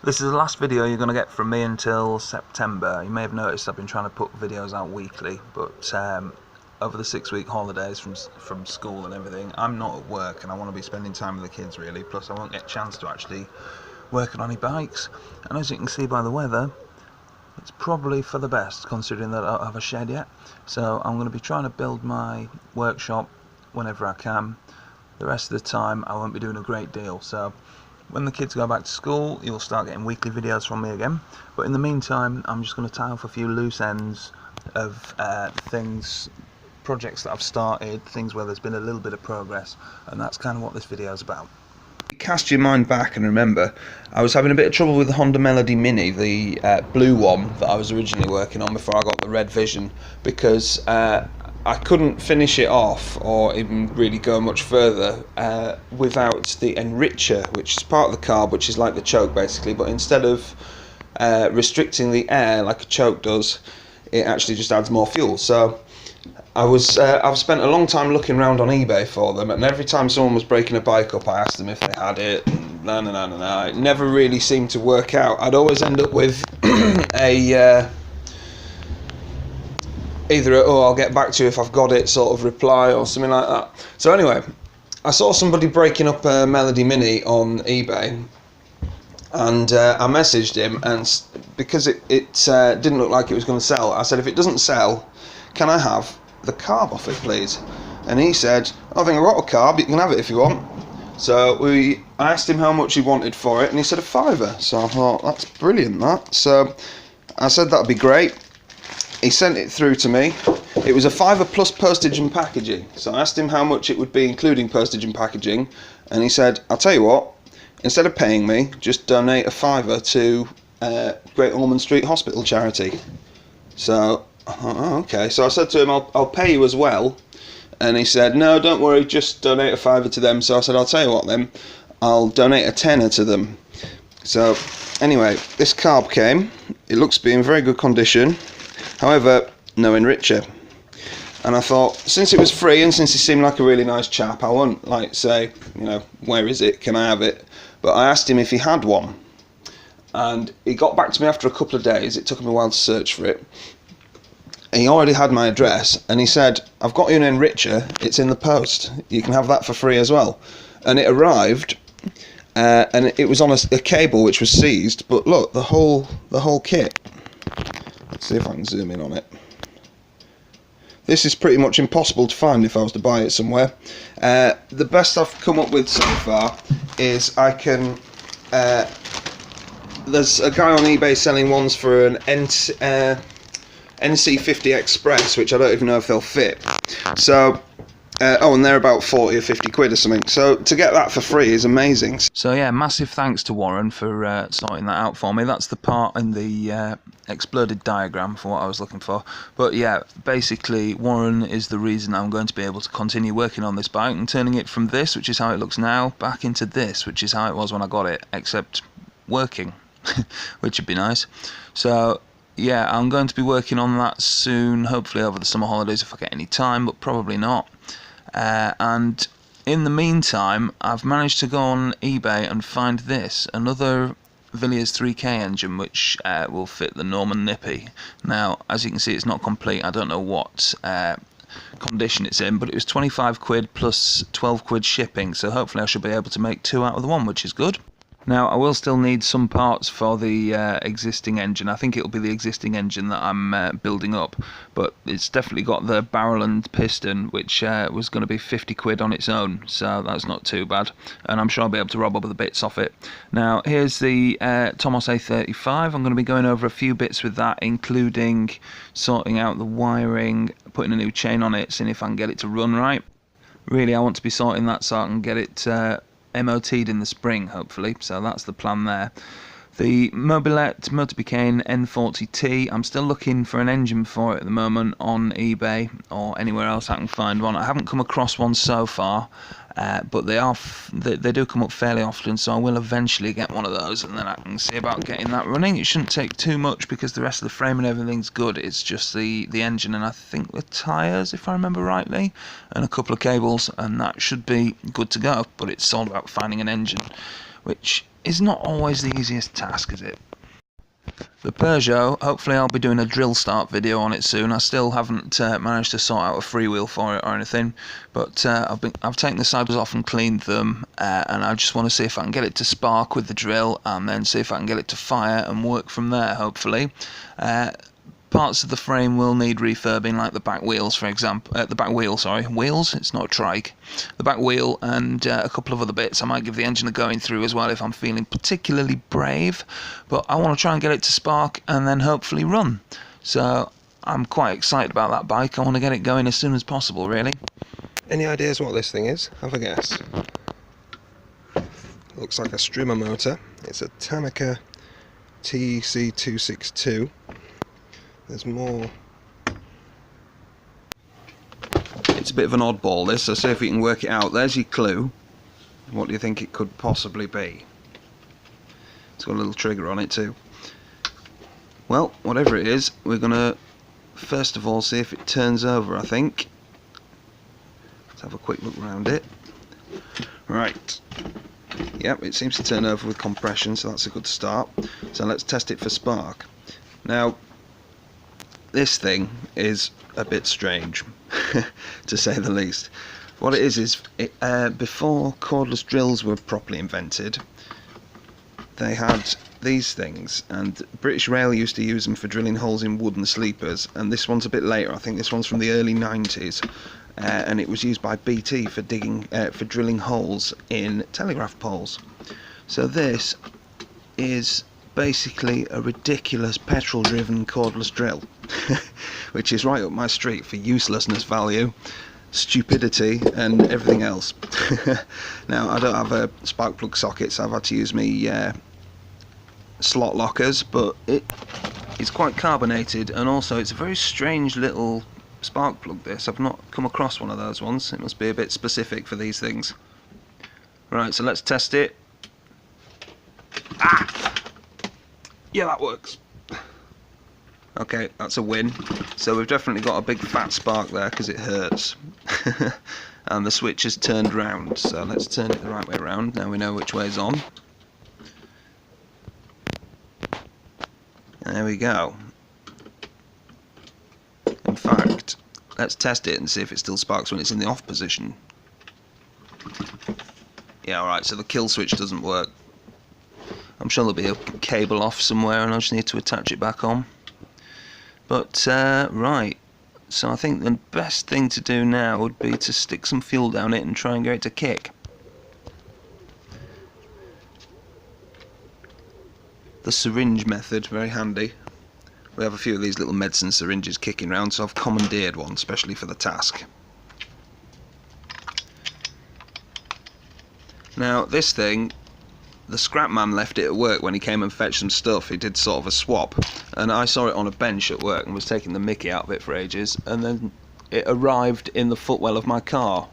This is the last video you're going to get from me until September. You may have noticed I've been trying to put videos out weekly, but over the 6-week holidays from school and everything, I'm not at work and I want to be spending time with the kids really, plus I won't get a chance to actually work on any bikes. And as you can see by the weather, it's probably for the best considering that I don't have a shed yet. So I'm going to be trying to build my workshop whenever I can. The rest of the time I won't be doing a great deal, so when the kids go back to school you'll start getting weekly videos from me again, but in the meantime I'm just going to tie off a few loose ends of projects that I've started, things where there's been a little bit of progress, and that's kind of what this video is about. Cast your mind back and remember, I was having a bit of trouble with the Honda Melody Mini, the blue one that I was originally working on before I got the red Vision, because I couldn't finish it off or even really go much further without the enricher, which is part of the carb, which is like the choke basically, but instead of restricting the air like a choke does, it actually just adds more fuel. So I've spent a long time looking around on eBay for them, and every time someone was breaking a bike up I asked them if they had it. No. It never really seemed to work out. I'd always end up with either "oh, I'll get back to you if I've got it" sort of reply or something like that. So anyway, I saw somebody breaking up a Melody Mini on eBay, and I messaged him, and because it didn't look like it was going to sell, I said, if it doesn't sell, can I have the carb off it please? And he said, I think I've got a carb, you can have it if you want. So I asked him how much he wanted for it, and he said £5. So I thought, that's brilliant that. So I said that'd be great. He sent it through to me. It was a £5 plus postage and packaging. So I asked him how much it would be including postage and packaging, and he said, I'll tell you what, instead of paying me, just donate a £5 to Great Ormond Street Hospital charity. So okay, so I said to him, I'll pay you as well, and he said, no, don't worry, just donate a £5 to them. So I said, I'll tell you what then, I'll donate a £10 to them. So anyway, this carb came. It looks to be in very good condition. However, no enricher. And I thought, since it was free and since he seemed like a really nice chap, I won't like say, where is it, can I have it? But I asked him if he had one. And he got back to me after a couple of days. It took him a while to search for it. He already had my address, and he said, I've got you an enricher, it's in the post. You can have that for free as well. And it arrived, and it was on a cable which was seized, but look, the whole kit. Let's see if I can zoom in on it. This is pretty much impossible to find if I was to buy it somewhere. The best I've come up with so far is I can... there's a guy on eBay selling ones for an NC50 Express, which I don't even know if they'll fit. So... and they're about 40 or 50 quid or something, so to get that for free is amazing. So yeah, massive thanks to Warren for sorting that out for me. That's the part in the exploded diagram for what I was looking for. But yeah, basically Warren is the reason I'm going to be able to continue working on this bike and turning it from this, which is how it looks now, back into this, which is how it was when I got it, except working, which would be nice. So yeah, I'm going to be working on that soon, hopefully over the summer holidays if I get any time, but probably not. And in the meantime, I've managed to go on eBay and find this, another Villiers 3K engine which will fit the Norman Nippy. Now, as you can see, it's not complete. I don't know what condition it's in, but it was 25 quid plus 12 quid shipping, so hopefully I should be able to make 2 out of the 1, which is good. Now, I will still need some parts for the existing engine. I think it'll be the existing engine that I'm building up, but it's definitely got the barrel and piston, which was going to be 50 quid on its own, so that's not too bad, and I'm sure I'll be able to rob up the bits off it. Now, here's the Tomos A35. I'm going to be going over a few bits with that, including sorting out the wiring, putting a new chain on it, seeing if I can get it to run right. Really, I want to be sorting that so I can get it MOT'd in the spring, hopefully, so that's the plan there. The Mobilette Motorbicane N40T, I'm still looking for an engine for it at the moment on eBay or anywhere else I can find one. I haven't come across one so far, but they do come up fairly often, so I will eventually get one of those, and then I can see about getting that running. It shouldn't take too much because the rest of the frame and everything's good. It's just the engine and I think the tyres, if I remember rightly, and a couple of cables, and that should be good to go. But it's all about finding an engine, which is not always the easiest task, is it? The Peugeot, hopefully I'll be doing a drill start video on it soon. I still haven't managed to sort out a freewheel for it or anything, but I've taken the sidewalls off and cleaned them, and I just want to see if I can get it to spark with the drill, and then see if I can get it to fire and work from there, hopefully. Parts of the frame will need refurbing, like the back wheels, for example. The back wheel, sorry, wheels. It's not a trike. The back wheel and a couple of other bits. I might give the engine a going through as well if I'm feeling particularly brave. But I want to try and get it to spark and then hopefully run. So I'm quite excited about that bike. I want to get it going as soon as possible, really. Any ideas what this thing is? Have a guess. Looks like a strimmer motor. It's a Tanaka TC262. There's more. It's a bit of an oddball, this, so see if you can work it out. There's your clue. What do you think it could possibly be? It's got a little trigger on it too. Well, whatever it is, we're going to first of all see if it turns over, I think. Let's have a quick look around it. Right. Yep, it seems to turn over with compression, so that's a good start. So let's test it for spark. Now, this thing is a bit strange, to say the least. What it is before cordless drills were properly invented, they had these things, and British Rail used to use them for drilling holes in wooden sleepers, and this one's a bit later. I think this one's from the early 90s, and it was used by BT for drilling holes in telegraph poles. So this is basically a ridiculous petrol-driven cordless drill, which is right up my street for uselessness value, stupidity and everything else. Now, I don't have spark plug sockets. I've had to use my slot lockers, but it's quite carbonated, and also it's a very strange little spark plug, this. I've not come across one of those ones. It must be a bit specific for these things. Right, so let's test it. Yeah, that works. Okay, that's a win. So we've definitely got a big fat spark there because it hurts. And the switch has turned round, so let's turn it the right way around. Now we know which way's on. There we go. In fact, let's test it and see if it still sparks when it's in the off position. Yeah, alright, so the kill switch doesn't work. I'm sure there'll be a cable off somewhere and I just need to attach it back on. But, right, so I think the best thing to do now would be to stick some fuel down it and try and get it to kick. The syringe method, very handy. We have a few of these little medicine syringes kicking around, so I've commandeered one, especially for the task. Now, this thing, the scrap man left it at work when he came and fetched some stuff. He did sort of a swap, and I saw it on a bench at work and was taking the mickey out of it for ages, and then it arrived in the footwell of my car.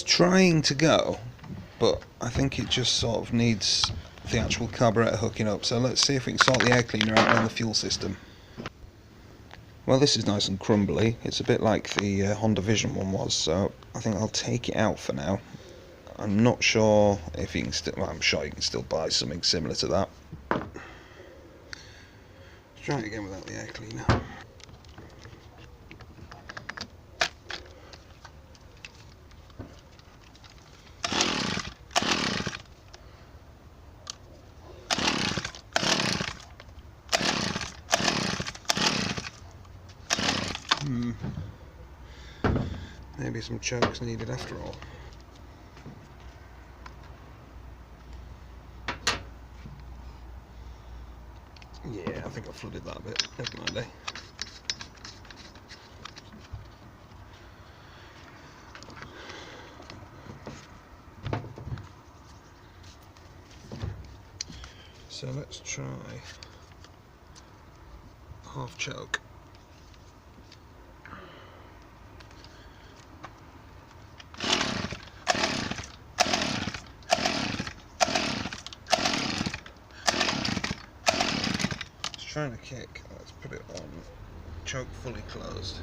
it's trying to go, but I think it just sort of needs the actual carburetor hooking up. So let's see if we can sort the air cleaner out on the fuel system. Well, this is nice and crumbly. It's a bit like the Honda Vision one was, so I think I'll take it out for now. I'm not sure if you can still, well, I'm sure you can still buy something similar to that. Let's try it again without the air cleaner. Maybe some chokes needed after all. Yeah, I think I flooded that a bit. Never mind, eh? So let's try half choke. Trying to kick, let's put it on choke fully closed.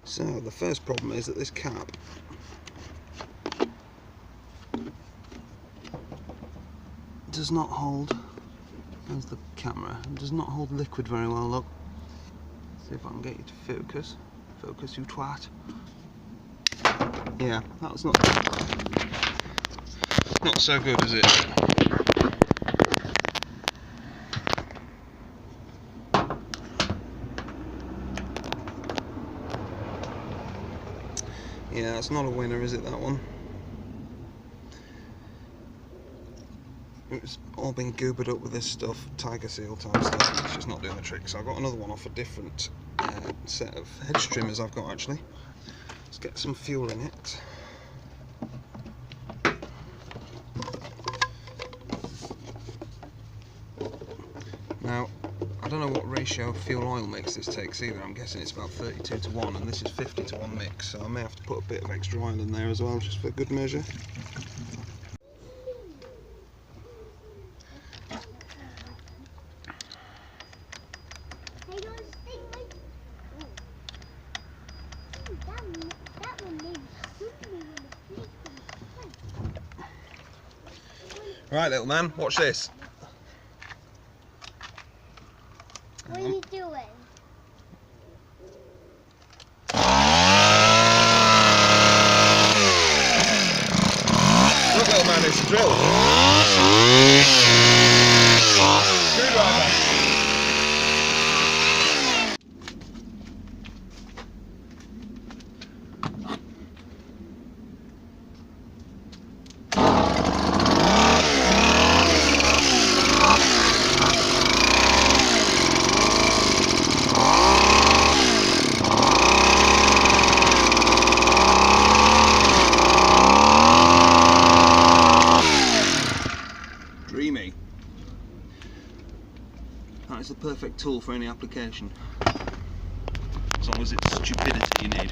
So the first problem is that this cap does not hold. There's the camera. It does not hold liquid very well, look. See if I can get you to focus. Focus, you twat. Yeah, that's not so good, is it? Yeah, it's not a winner, is it, that one? It's all been goobered up with this stuff, Tiger Seal type stuff. It's just not doing the trick. So I've got another one off a different set of hedge trimmers I've got actually. Let's get some fuel in it. Now, I don't know what ratio of fuel oil mix this takes either. I'm guessing it's about 32:1, and this is 50:1 mix. So I may have to put a bit of extra oil in there as well, just for good measure. Right, little man, watch this. What are you doing? Look, little man, it's a drill. Screwdriver. Dreamy. That is the perfect tool for any application. As long as it's stupidity you need.